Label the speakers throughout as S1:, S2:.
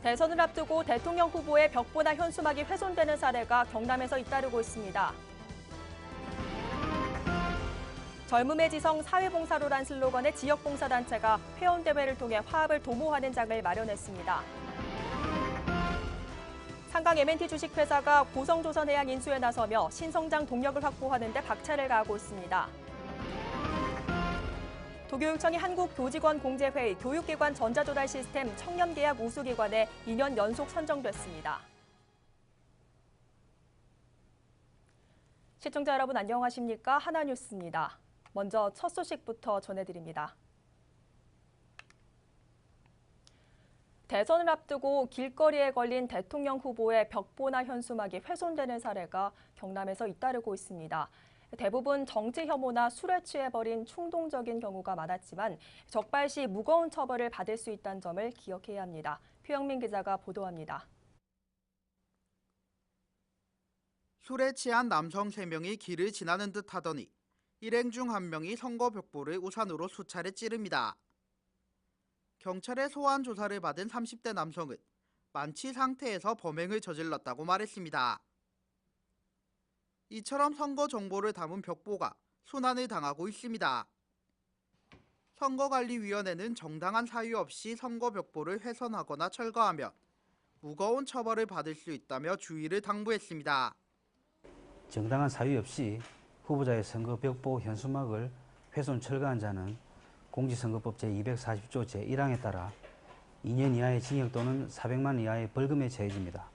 S1: 대선을 앞두고 대통령 후보의 벽보나 현수막이 훼손되는 사례가 경남에서 잇따르고 있습니다. 젊음의 지성 사회봉사로란 슬로건의 지역봉사단체가 회원대회를 통해 화합을 도모하는 장을 마련했습니다. 상강 M&T 주식회사가 고성조선해양 인수에 나서며 신성장 동력을 확보하는 데 박차를 가하고 있습니다. 도교육청이 한국교직원공제회의 교육기관 전자조달 시스템 청렴계약 우수기관에 2년 연속 선정됐습니다. 시청자 여러분 안녕하십니까? 하나뉴스입니다. 먼저 첫 소식부터 전해드립니다. 대선을 앞두고 길거리에 걸린 대통령 후보의 벽보나 현수막이 훼손되는 사례가 경남에서 잇따르고 있습니다. 대부분 정치 혐오나 술에 취해 버린 충동적인 경우가 많았지만 적발시 무거운 처벌을 받을 수 있다는 점을 기억해야 합니다. 표영민 기자가 보도합니다.
S2: 술에 취한 남성 3명이 길을 지나는 듯 하더니 일행 중 한 명이 선거 벽보를 우산으로 수차례 찌릅니다. 경찰의 소환 조사를 받은 30대 남성은 만취 상태에서 범행을 저질렀다고 말했습니다. 이처럼 선거 정보를 담은 벽보가 순환을 당하고 있습니다. 선거관리위원회는 정당한 사유 없이 선거 벽보를 훼손하거나 철거하면 무거운 처벌을 받을 수 있다며 주의를 당부했습니다.
S3: 정당한 사유 없이 후보자의 선거 벽보 현수막을 훼손 철거한 자는 공직선거법 제240조 제1항에 따라 2년 이하의 징역 또는 400만 이하의 벌금에 처해집니다.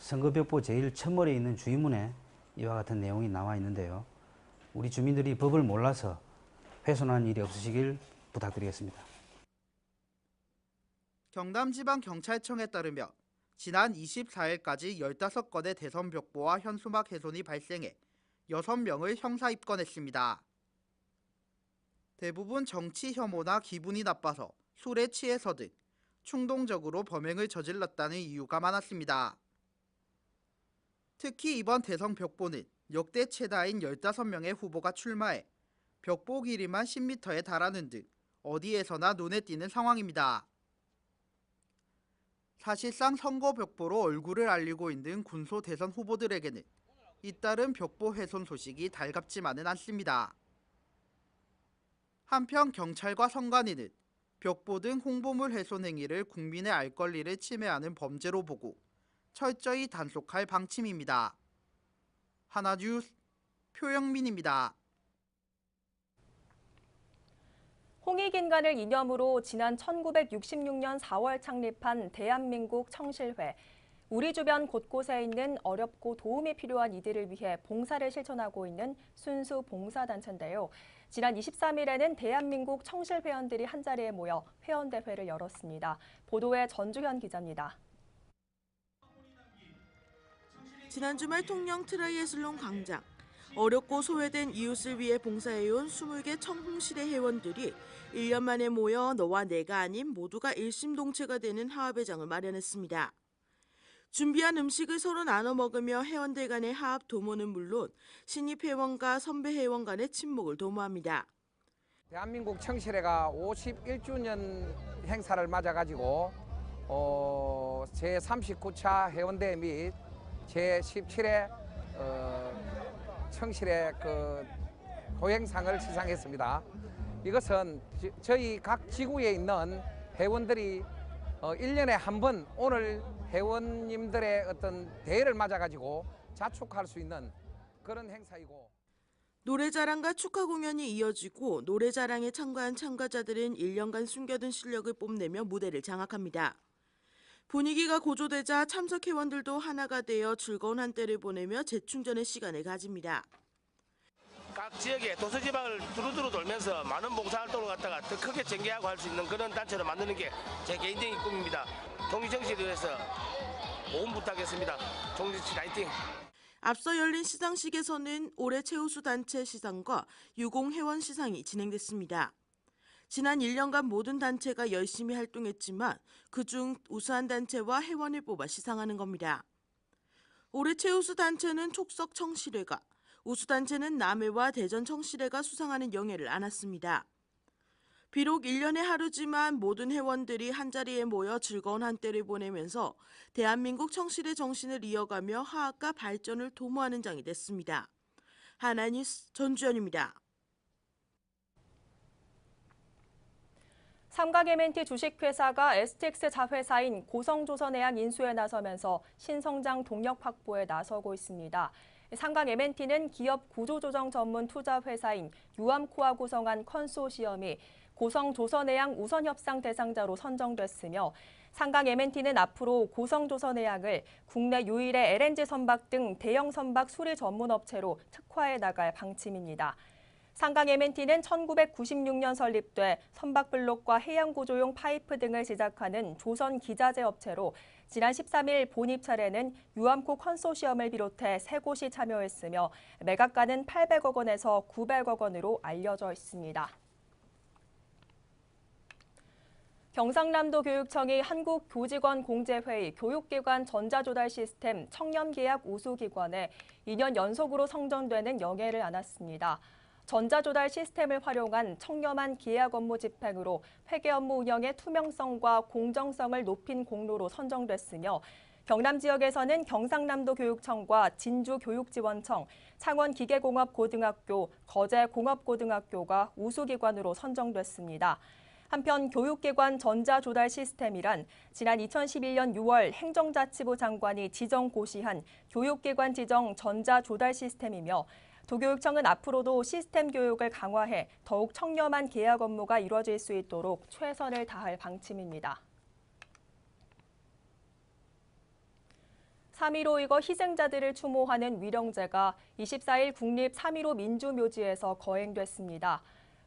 S3: 선거벽보 제1첨월에 있는 주의문에 이와 같은 내용이 나와 있는데요. 우리 주민들이 법을 몰라서 훼손한 일이 없으시길 부탁드리겠습니다.
S2: 경남지방경찰청에 따르면 지난 24일까지 15건의 대선 벽보와 현수막 훼손이 발생해 6명을 형사 입건했습니다. 대부분 정치 혐오나 기분이 나빠서 술에 취해서 등 충동적으로 범행을 저질렀다는 이유가 많았습니다. 특히 이번 대선 벽보는 역대 최다인 15명의 후보가 출마해 벽보 길이만 10m에 달하는 등 어디에서나 눈에 띄는 상황입니다. 사실상 선거 벽보로 얼굴을 알리고 있는 군소 대선 후보들에게는 잇따른 벽보 훼손 소식이 달갑지만은 않습니다. 한편 경찰과 선관위는 벽보 등 홍보물 훼손 행위를 국민의 알 권리를 침해하는 범죄로 보고 철저히 단속할 방침입니다. 하나뉴스 표영민입니다.
S1: 홍익인간을 이념으로 지난 1966년 4월 창립한 대한민국 청실회. 우리 주변 곳곳에 있는 어렵고 도움이 필요한 이들을 위해 봉사를 실천하고 있는 순수 봉사단체인데요. 지난 23일에는 대한민국 청실회원들이 한자리에 모여 회원대회를 열었습니다. 보도에 전주현 기자입니다.
S4: 지난 주말 통영 트라이애슬론 광장. 어렵고 소외된 이웃을 위해 봉사해온 20개 청홍실의 회원들이 1년 만에 모여 너와 내가 아닌 모두가 일심동체가 되는 화합의 장을 마련했습니다. 준비한 음식을 서로 나눠 먹으며 회원들 간의 화합 도모는 물론 신입 회원과 선배 회원 간의 친목을 도모합니다.
S5: 대한민국 청실회가 51주년 행사를 맞아가지고 제39차 회원대회 및 제17회 청실회 호행상을 시상했습니다. 이것은 저희 각 지구에 있는 회원들이 1년에 한 번 오늘 회원님들의 어떤 대회를 맞아가지고 자축할 수 있는 그런 행사이고.
S4: 노래자랑과 축하 공연이 이어지고 노래자랑에 참가한 참가자들은 1년간 숨겨둔 실력을 뽐내며 무대를 장악합니다. 분위기가 고조되자 참석 회원들도 하나가 되어 즐거운 한때를 보내며 재충전의 시간을 가집니다.
S6: 각 지역의 도서지방을 두루두루 돌면서 많은 봉사활동을 갖다가 더 크게 전개하고 할 수 있는 그런 단체를 만드는 게 제 개인적인 꿈입니다. 종지정치를 위해서 온 부탁했습니다. 종지정치 라이팅!
S4: 앞서 열린 시상식에서는 올해 최우수 단체 시상과 유공회원 시상이 진행됐습니다. 지난 1년간 모든 단체가 열심히 활동했지만 그중 우수한 단체와 회원을 뽑아 시상하는 겁니다. 올해 최우수 단체는 촉석 청실회가, 우수 단체는 남해와 대전 청실회가 수상하는 영예를 안았습니다. 비록 1년에 하루지만 모든 회원들이 한자리에 모여 즐거운 한때를 보내면서 대한민국 청실의 정신을 이어가며 화합과 발전을 도모하는 장이 됐습니다. 하나뉴스 전주연입니다.
S1: 삼각MNT 주식회사가 STX 자회사인 고성조선해양 인수에 나서면서 신성장 동력 확보에 나서고 있습니다. 삼각MNT는 기업 구조조정 전문 투자회사인 유암코와 구성한 컨소시엄이 고성조선해양 우선협상 대상자로 선정됐으며 삼각MNT는 앞으로 고성조선해양을 국내 유일의 LNG 선박 등 대형 선박 수리 전문 업체로 특화해 나갈 방침입니다. 삼각MNT는 1996년 설립돼 선박블록과 해양구조용 파이프 등을 제작하는 조선 기자재 업체로 지난 13일 본입 차례는 유암코 컨소시엄을 비롯해 3곳이 참여했으며 매각가는 800억 원에서 900억 원으로 알려져 있습니다. 경상남도 교육청이 한국교직원공제회의 교육기관 전자조달 시스템 청렴계약 우수기관에 2년 연속으로 선정되는 영예를 안았습니다. 전자조달 시스템을 활용한 청렴한 계약 업무 집행으로 회계 업무 운영의 투명성과 공정성을 높인 공로로 선정됐으며 경남 지역에서는 경상남도 교육청과 진주교육지원청, 창원기계공업고등학교, 거제공업고등학교가 우수기관으로 선정됐습니다. 한편 교육기관 전자조달 시스템이란 지난 2011년 6월 행정자치부 장관이 지정 고시한 교육기관 지정 전자조달 시스템이며 도교육청은 앞으로도 시스템 교육을 강화해 더욱 청렴한 계약 업무가 이루어질 수 있도록 최선을 다할 방침입니다. 3.15 이거 희생자들을 추모하는 위령제가 24일 국립 3.15 민주묘지에서 거행됐습니다.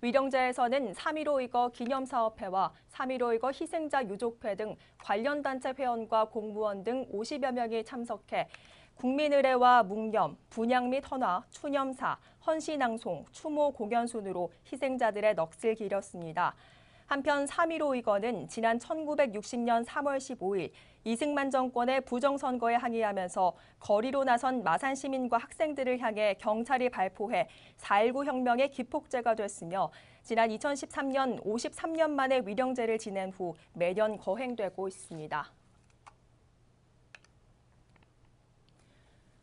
S1: 위령제에서는 3.15 이거 기념사업회와 3.15 이거 희생자 유족회 등 관련 단체 회원과 공무원 등 50여 명이 참석해 국민의례와 묵념, 분향 및 헌화, 추념사, 헌시낭송, 추모 공연 순으로 희생자들의 넋을 기렸습니다. 한편 3.15 이거는 지난 1960년 3월 15일 이승만 정권의 부정선거에 항의하면서 거리로 나선 마산 시민과 학생들을 향해 경찰이 발포해 4.19 혁명의 기폭제가 됐으며 지난 2013년 53년 만에 위령제를 지낸 후 매년 거행되고 있습니다.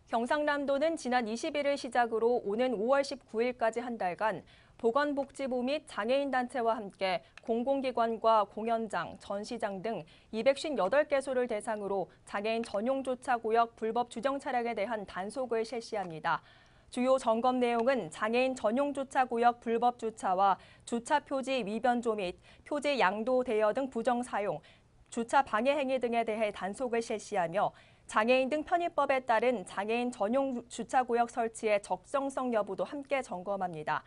S1: 경상남도는 지난 20일을 시작으로 오는 5월 19일까지 한 달간 보건복지부 및 장애인단체와 함께 공공기관과 공연장, 전시장 등 258개소를 대상으로 장애인 전용 주차구역 불법 주정 차량에 대한 단속을 실시합니다. 주요 점검 내용은 장애인 전용 주차구역 불법 주차와 주차 표지 위변조 및 표지 양도 대여 등 부정 사용, 주차 방해 행위 등에 대해 단속을 실시하며 장애인 등 편의법에 따른 장애인 전용 주차구역 설치의 적정성 여부도 함께 점검합니다.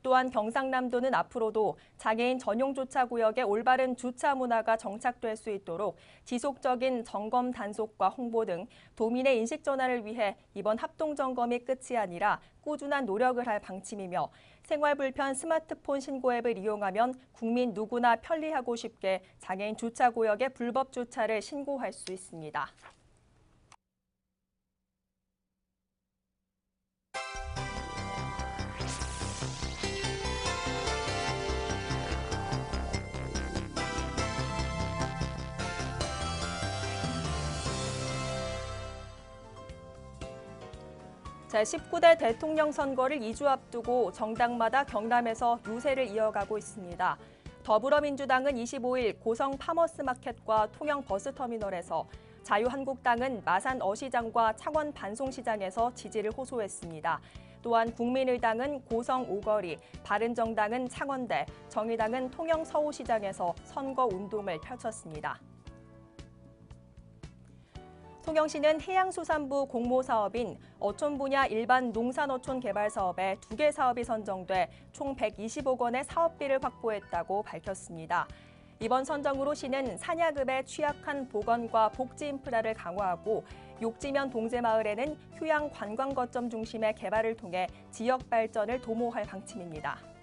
S1: 또한 경상남도는 앞으로도 장애인 전용 주차구역의 올바른 주차 문화가 정착될 수 있도록 지속적인 점검 단속과 홍보 등 도민의 인식 전환을 위해 이번 합동점검이 끝이 아니라 꾸준한 노력을 할 방침이며 생활불편 스마트폰 신고 앱을 이용하면 국민 누구나 편리하고 쉽게 장애인 주차구역의 불법 주차를 신고할 수 있습니다. 제19대 대통령 선거를 2주 앞두고 정당마다 경남에서 유세를 이어가고 있습니다. 더불어민주당은 25일 고성 파머스마켓과 통영 버스터미널에서, 자유한국당은 마산 어시장과 창원 반송시장에서 지지를 호소했습니다. 또한 국민의당은 고성 오거리, 바른정당은 창원대, 정의당은 통영 서호시장에서 선거운동을 펼쳤습니다. 통영시는 해양수산부 공모사업인 어촌 분야 일반 농산어촌 개발 사업에 2개 사업이 선정돼 총 120억 원의 사업비를 확보했다고 밝혔습니다. 이번 선정으로 시는 산야급에 취약한 보건과 복지 인프라를 강화하고 욕지면 동제마을에는 휴양 관광 거점 중심의 개발을 통해 지역 발전을 도모할 방침입니다.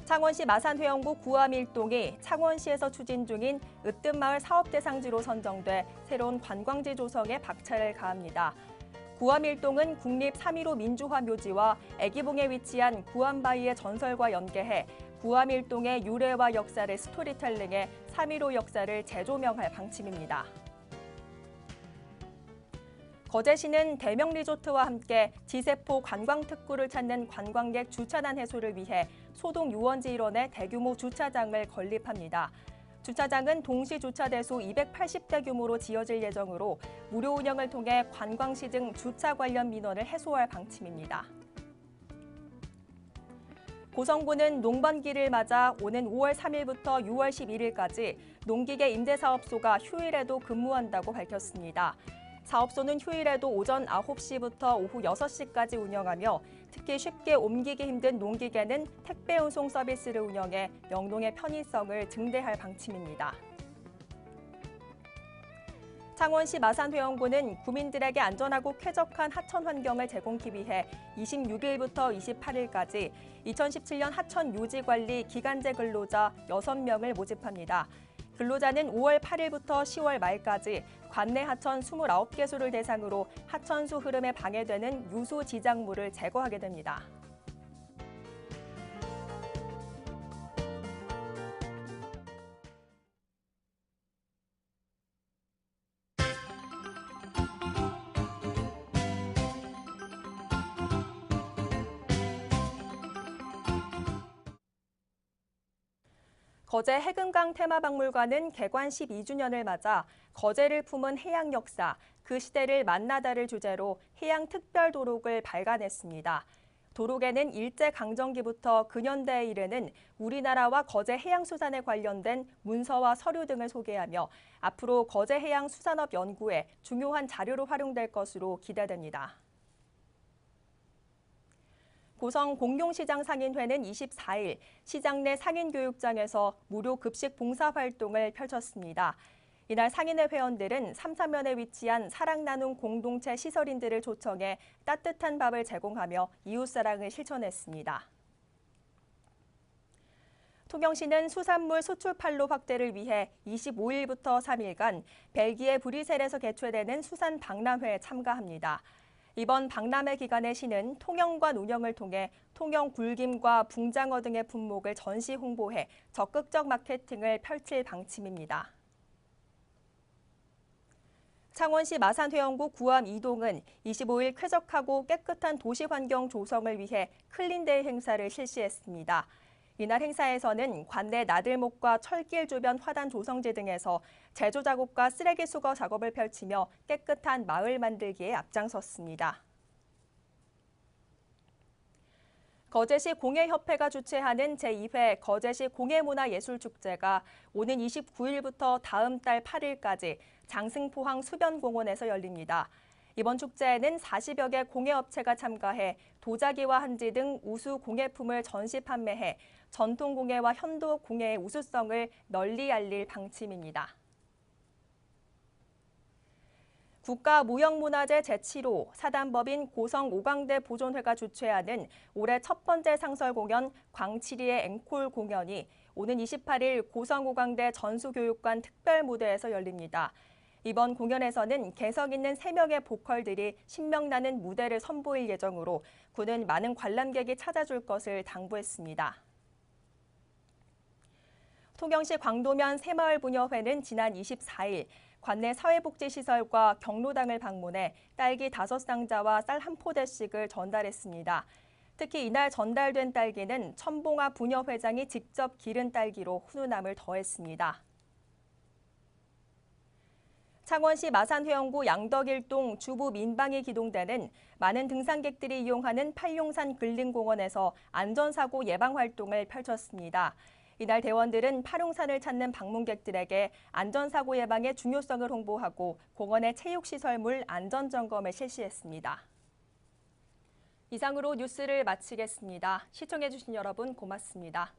S1: 창원시 마산회원구 구암일동이 창원시에서 추진 중인 으뜸마을 사업대상지로 선정돼 새로운 관광지 조성에 박차를 가합니다. 구암일동은 국립 3.15 민주화 묘지와 애기봉에 위치한 구암바위의 전설과 연계해 구암일동의 유래와 역사를 스토리텔링해 3.15 역사를 재조명할 방침입니다. 거제시는 대명리조트와 함께 지세포 관광특구를 찾는 관광객 주차난 해소를 위해 소동 유원지 일원에 대규모 주차장을 건립합니다. 주차장은 동시 주차대수 280대 규모로 지어질 예정으로 무료 운영을 통해 관광시 등 주차 관련 민원을 해소할 방침입니다. 고성군은 농번기를 맞아 오는 5월 3일부터 6월 11일까지 농기계 임대사업소가 휴일에도 근무한다고 밝혔습니다. 사업소는 휴일에도 오전 9시부터 오후 6시까지 운영하며 특히 쉽게 옮기기 힘든 농기계는 택배 운송 서비스를 운영해 영농의 편의성을 증대할 방침입니다. 창원시 마산회원군은 구민들에게 안전하고 쾌적한 하천 환경을 제공하기 위해 26일부터 28일까지 2017년 하천 유지 관리 기간제 근로자 6명을 모집합니다. 근로자는 5월 8일부터 10월 말까지 관내 하천 29개소를 대상으로 하천수 흐름에 방해되는 유수 지작물을 제거하게 됩니다. 거제 해금강 테마박물관은 개관 12주년을 맞아 거제를 품은 해양 역사, 그 시대를 만나다를 주제로 해양 특별 도록을 발간했습니다. 도록에는 일제강점기부터 근현대에 이르는 우리나라와 거제 해양수산에 관련된 문서와 서류 등을 소개하며 앞으로 거제 해양수산업 연구에 중요한 자료로 활용될 것으로 기대됩니다. 고성 공룡시장 상인회는 24일 시장 내 상인교육장에서 무료 급식 봉사활동을 펼쳤습니다. 이날 상인회 회원들은 삼사면에 위치한 사랑 나눔 공동체 시설인들을 초청해 따뜻한 밥을 제공하며 이웃사랑을 실천했습니다. 통영시는 수산물 수출 판로 확대를 위해 25일부터 3일간 벨기에 브뤼셀에서 개최되는 수산 박람회에 참가합니다. 이번 박람회 기간에 시는 통영관 운영을 통해 통영 굴김과 붕장어 등의 품목을 전시 홍보해 적극적 마케팅을 펼칠 방침입니다. 창원시 마산회원구 구암 2동은 25일 쾌적하고 깨끗한 도시 환경 조성을 위해 클린데이 행사를 실시했습니다. 이날 행사에서는 관내 나들목과 철길 주변 화단 조성지 등에서 제조 작업과 쓰레기 수거 작업을 펼치며 깨끗한 마을 만들기에 앞장섰습니다. 거제시 공예협회가 주최하는 제2회 거제시 공예문화예술축제가 오는 29일부터 다음 달 8일까지 장승포항 수변공원에서 열립니다. 이번 축제에는 40여 개 공예업체가 참가해 도자기와 한지 등 우수 공예품을 전시 판매해 전통 공예와 현도 공예의 우수성을 널리 알릴 방침입니다. 국가무형문화재 제7호 사단법인 고성 오광대 보존회가 주최하는 올해 첫 번째 상설 공연 광칠이의 앵콜 공연이 오는 28일 고성 오광대 전수교육관 특별무대에서 열립니다. 이번 공연에서는 개성 있는 3명의 보컬들이 신명나는 무대를 선보일 예정으로 군은 많은 관람객이 찾아줄 것을 당부했습니다. 통영시 광도면 새마을부녀회는 지난 24일 관내 사회복지시설과 경로당을 방문해 딸기 5상자와 쌀 1포대씩을 전달했습니다. 특히 이날 전달된 딸기는 천봉아 부녀회장이 직접 기른 딸기로 훈훈함을 더했습니다. 창원시 마산회원구 양덕일동 주부 민방위 기동대는 많은 등산객들이 이용하는 팔룡산 근린공원에서 안전사고 예방 활동을 펼쳤습니다. 이날 대원들은 팔룡산을 찾는 방문객들에게 안전사고 예방의 중요성을 홍보하고 공원의 체육시설물 안전점검을 실시했습니다. 이상으로 뉴스를 마치겠습니다. 시청해주신 여러분 고맙습니다.